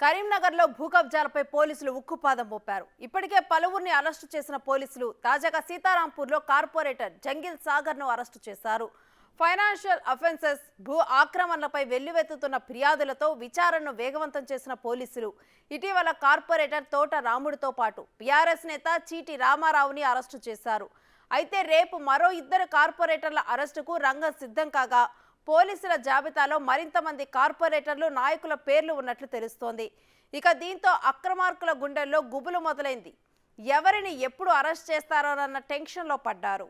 కరీంనగర్లో భూ కబ్జాలపై పోలీసులు ఉక్కుపాదం మోపారు. ఇప్పటికే పలువురిని అరెస్టు చేసిన పోలీసులు తాజాగా సీతారాంపూర్లో కార్పొరేటర్ జంగిల్ సాగర్ను అరెస్టు చేశారు. ఫైనాన్షియల్ అఫెన్సెస్, భూ ఆక్రమణలపై వెల్లువెత్తుతున్న ఫిర్యాదులతో విచారణను వేగవంతం చేసిన పోలీసులు ఇటీవల కార్పొరేటర్ తోట రాముడితో పాటు బీఆర్ఎస్ నేత చీటి రామారావుని అరెస్టు చేశారు. అయితే రేపు మరో 2 కార్పొరేటర్ల అరెస్టుకు రంగం సిద్ధం కాగా పోలీసుల జాబితాలో మరింత మంది కార్పొరేటర్లు, నాయకుల పేర్లు ఉన్నట్లు తెలుస్తోంది. ఇక దీంతో అక్రమార్కుల గుండెల్లో గుబులు మొదలైంది. ఎవరిని ఎప్పుడు అరెస్ట్ చేస్తారోనన్న టెన్షన్లో పడ్డారు.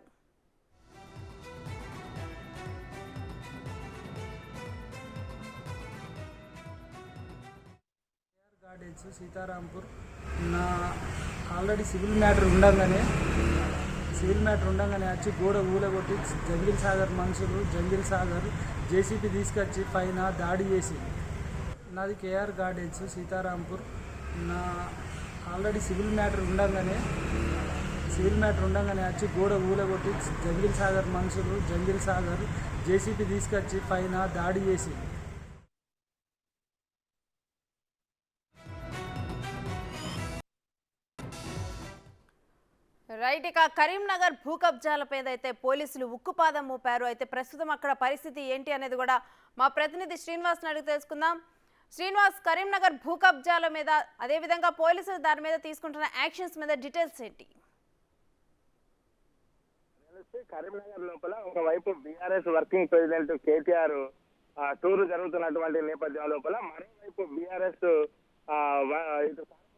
సీతారాంపూర్ ఆల్రెడీ సివిల్ మ్యాటర్ ఉండగానే వచ్చి గోడ ఊలగొట్టి జంగిల్ సాగర్ మనుషులు జేసీపీ తీసుకొచ్చి పైన దాడి చేసి నాది KR gardens Sitarampur already civil matter ఉండగానే వచ్చి గోడ ఊలగొట్టి జంగిల్ సాగర్ మనుషులు జేసీపీ తీసుకొచ్చి పైన దాడి చేసి రైట్. ఇక కరీంనగర్ భూ కబ్జాలపై అయితే పోలీసులు ఉక్కుపాదం మోపారు. అయితే ప్రస్తుతం అక్కడ పరిస్థితి ఏంటి అనేది కూడా మా ప్రతినిధి శ్రీనివాస్ని అడిగి తెలుసుకుందాం. శ్రీనివాస్, కరీంనగర్ భూ కబ్జాల మీద అదేవిధంగా పోలీసులు దాని మీద తీసుకుంటున్న యాక్షన్స్ మీద డీటెయిల్స్ ఏంటి? కరీంనగర్ లోపల ఒకవైపు BRS working president KTR tour జరుగుతున్నటువంటి నేపథ్యం లోపల మరోవైపు బీఆర్ఎస్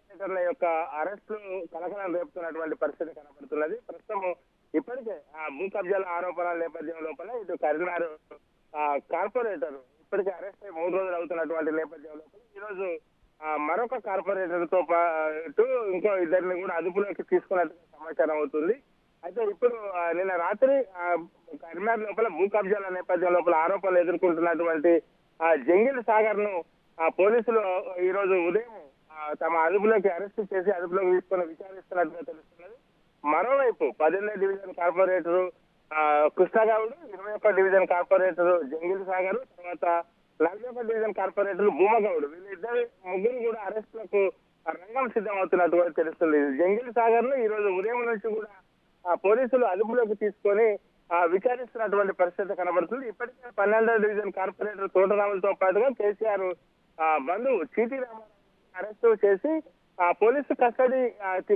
కార్పొరేటర్ల యొక్క అరెస్టులు కలకలం రేపుతున్నటువంటి పరిస్థితి కనబడుతున్నది. ప్రస్తుతం ఇప్పటికే భూ కబ్జాల ఆరోపణల నేపథ్యం లోపల ఇటు కరీంనగర్ కార్పొరేటర్ ఇప్పటికే అరెస్ట్ అయి 3 రోజులు అవుతున్నటువంటి నేపథ్యం లోపల ఈరోజు మరొక కార్పొరేటర్ తో పాటు ఇంకో 2ని కూడా అదుపులోకి తీసుకున్నట్టు సమాచారం అవుతుంది. అయితే ఇప్పుడు నిన్న రాత్రి కరీంనగర్ లోపల భూ కబ్జాల నేపథ్యం లోపల ఆరోపణలు ఎదుర్కొంటున్నటువంటి జంగిల్ సాగర్ ను పోలీసులు ఈ రోజు ఉదయం తమ అదుపులోకి అరెస్ట్ చేసి అదుపులోకి తీసుకొని విచారిస్తున్నట్టుగా తెలుస్తున్నది. మరోవైపు 18వ డివిజన్ కార్పొరేటర్ కృష్ణగౌడ్, 21వ డివిజన్ కార్పొరేటర్ జంగిల్ సాగర్, తర్వాత 41వ డివిజన్ కార్పొరేటర్ భూమగౌడ్, ముగ్గురు కూడా అరెస్టులకు రంగం సిద్ధమవుతున్నట్టుగా తెలుస్తుంది. జంగిల్ సాగర్ ను ఈ రోజు ఉదయం నుంచి కూడా పోలీసులు అదుపులోకి తీసుకొని విచారిస్తున్నటువంటి పరిస్థితి కనబడుతుంది. ఇప్పటికే 12వ డివిజన్ కార్పొరేటర్ తోటరాములతో పాటుగా కేసీఆర్ బంధువు చీటి రామారావు అరెస్టు చేసి పోలీసు కస్టడీ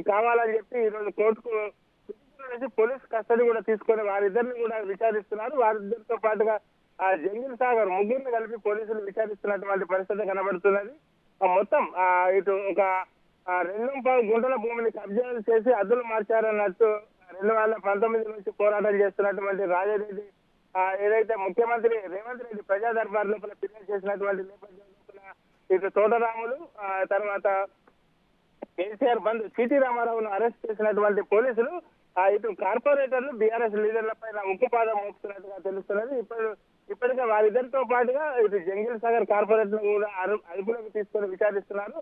కావాలని చెప్పి ఈ రోజు కోర్టుకు పోలీసు కస్టడీ కూడా తీసుకొని వారిద్దరిని కూడా విచారిస్తున్నారు. వారిద్దరితో పాటుగా జంగిల్ సాగర్ ముగ్గురిని కలిపి పోలీసులు విచారిస్తున్నటువంటి పరిస్థితి కనబడుతున్నది. మొత్తం ఇటు ఒక 2.5 గుంటల భూమిని కబ్జాలు చేసి అద్దులు మార్చారన్నట్టు 2019 నుంచి పోరాటం చేస్తున్నటువంటి రాజారెడ్డి ఏదైతే ముఖ్యమంత్రి రేవంత్ రెడ్డి ప్రజా దర్బార్ లోపల ఫిర్యాదు చేసినటువంటి నేపథ్యం లోపల ఇటు తోటరాములు తర్వాత కేసీఆర్ బంధు చీటి రామారావును అరెస్ట్ చేసినటువంటి పోలీసులు ఇటు కార్పొరేటర్లు బీఆర్ఎస్ లీడర్ల పైన ఉక్కుపాదం మోపుతున్నట్టుగా తెలుస్తున్నది. ఇప్పటికే వారిద్దరితో పాటుగా ఇటు జంగిల్ సాగర్ కార్పొరేటర్ కూడా అదుపులోకి తీసుకొని విచారిస్తున్నారు.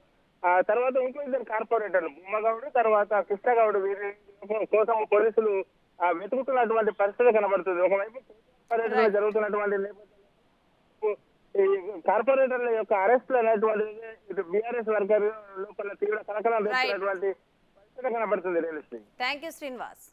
తర్వాత ఇంకో 2 కార్పొరేటర్లు భూమగౌడ్, తర్వాత కృష్ణగౌడ్ వీరి కోసం పోలీసులు వెతుకుతున్నటువంటి పరిస్థితి కనబడుతుంది. ఒకవైపు కార్పొరేటర్ జరుగుతున్నటువంటి నేపథ్యంలో ఈ కార్పొరేటర్ల యొక్క అరెస్టులు అనేటువంటిది ఇటు బీఆర్ఎస్ వర్గర్ లోపల తీవ్ర కలకలం రేపుతున్నటువంటి పరిస్థితి కనబడుతుంది. Thank you Srinivas.